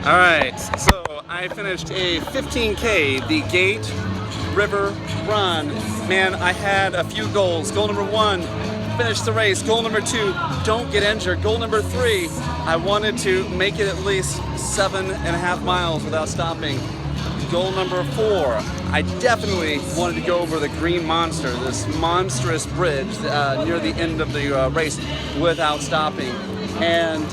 All right, so I finished a 15K, the Gate River Run. Man, I had a few goals. Goal number 1, finish the race. Goal number 2, don't get injured. Goal number 3, I wanted to make it at least 7.5 miles without stopping. Goal number 4, I definitely wanted to go over the Green Monster, this monstrous bridge near the end of the race without stopping. And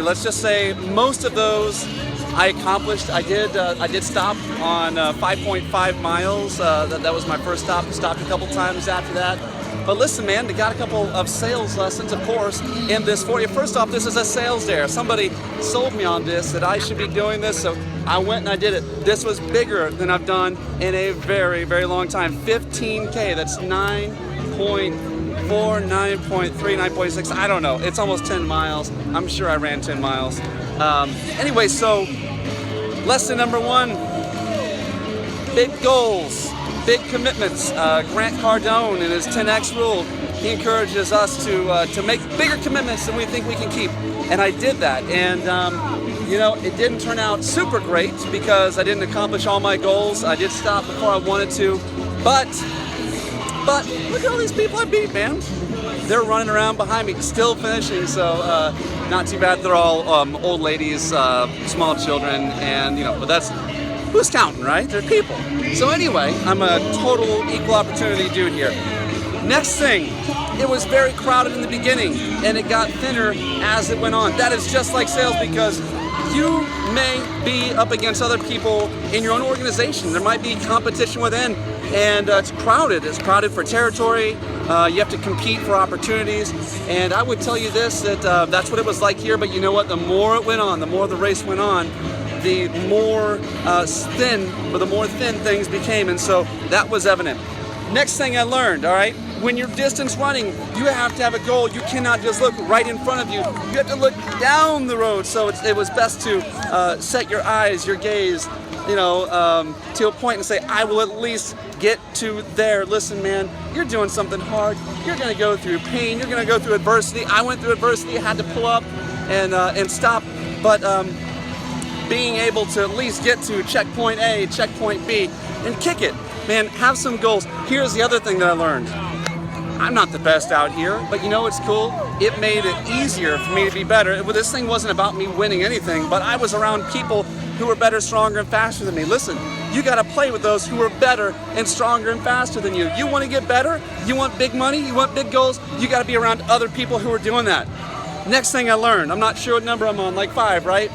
let's just say most of those I accomplished. I did stop on 5.5 miles. That was my first stop. Stopped a couple times after that. But listen, man, I got a couple of sales lessons, of course, in this for you. First off, this is a sales dare. Somebody sold me on this, that I should be doing this, so I went and I did it. This was bigger than I've done in a very, very long time. 15K, that's 9.4, 9.3, 9.6, I don't know. It's almost 10 miles. I'm sure I ran 10 miles. Anyway, so lesson number 1, big goals, big commitments. Grant Cardone in his 10X rule, he encourages us to make bigger commitments than we think we can keep. And I did that. And it didn't turn out super great because I didn't accomplish all my goals. I did stop before I wanted to, but look at all these people I beat, man. They're running around behind me, still finishing, so not too bad. They're all old ladies, small children, and but that's, who's counting, right? They're people. So anyway, I'm a total equal opportunity dude here. Next thing, it was very crowded in the beginning, and it got thinner as it went on. That is just like sales, because you may be up against other people in your own organization. There might be competition within, and it's crowded. It's crowded for territory. You have to compete for opportunities. And I would tell you this, that that's what it was like here, but you know what? The more it went on, the more the race went on, the more thin things became, and so that was evident. Next thing I learned, all right, when you're distance running, you have to have a goal. You cannot just look right in front of you. You have to look down the road. So it was best to set your eyes, your gaze, to a point and say, I will at least get to there. Listen, man, you're doing something hard. You're going to go through pain. You're going to go through adversity. I went through adversity. I had to pull up and stop. But being able to at least get to checkpoint A, checkpoint B, and kick it. Man, have some goals. Here's the other thing that I learned. I'm not the best out here, but you know what's cool? It made it easier for me to be better. This thing wasn't about me winning anything, but I was around people who were better, stronger, and faster than me. Listen, you gotta play with those who are better and stronger and faster than you. You wanna get better? You want big money? You want big goals? You gotta be around other people who are doing that. Next thing I learned, I'm not sure what number I'm on, like 5, right?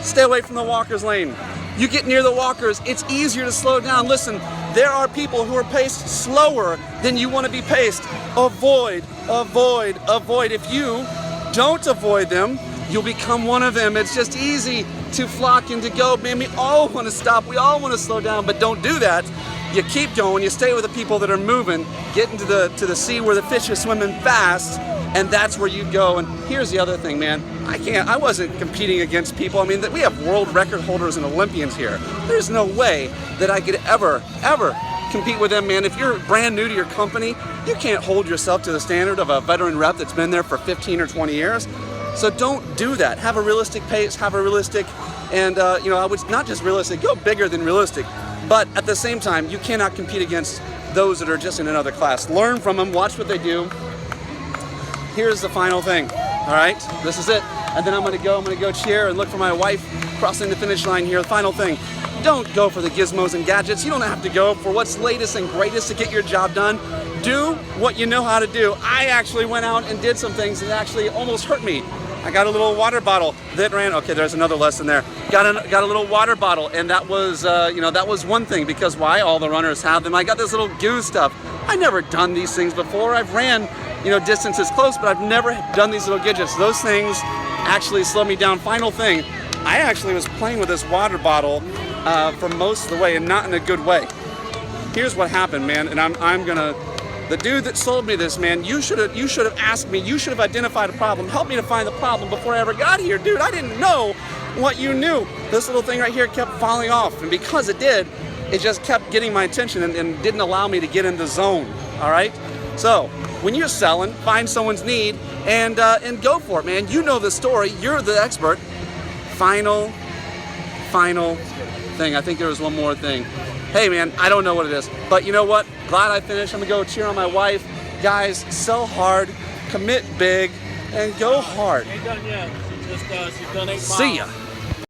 Stay away from the walker's lane. You get near the walkers, it's easier to slow down. Listen, there are people who are paced slower than you want to be paced. Avoid. If you don't avoid them, you'll become one of them. It's just easy to flock and to go. Man, we all want to stop, we all want to slow down, but don't do that. You keep going, you stay with the people that are moving, get into the sea where the fish are swimming fast, and that's where you go. And here's the other thing, man. I wasn't competing against people. I mean, we have world record holders and Olympians here. There's no way that I could ever compete with them, man. If you're brand new to your company, you can't hold yourself to the standard of a veteran rep that's been there for 15 or 20 years. So don't do that. Have a realistic pace, have a realistic, and I would not just realistic, go bigger than realistic. But at the same time, you cannot compete against those that are just in another class. Learn from them, watch what they do. Here's the final thing, all right? This is it. And then I'm gonna go cheer and look for my wife crossing the finish line here. The final thing, don't go for the gizmos and gadgets. You don't have to go for what's latest and greatest to get your job done. Do what you know how to do. I actually went out and did some things that actually almost hurt me. I got a little water bottle that ran, okay, there's another lesson there. Got a little water bottle, and that was, that was one thing, because why? All the runners have them. I got this little goo stuff. I never done these things before. I've ran, distances close, but I've never done these little gadgets. Those things actually slowed me down. Final thing, I actually was playing with this water bottle for most of the way, and not in a good way. Here's what happened, man, and the dude that sold me this, man, you should have asked me, you should have identified a problem, helped me to find the problem before I ever got here. Dude, I didn't know what you knew. This little thing right here kept falling off, and because it did, it just kept getting my attention and didn't allow me to get in the zone, all right? So, when you're selling, find someone's need and go for it, man. You know the story, you're the expert. Final final thing. I think there was one more thing. Hey man, I don't know what it is, but you know what? Glad I finished. I'm gonna go cheer on my wife. Guys, sell hard, commit big, and go hard. Ain't done yet. She's done 8 miles. See ya.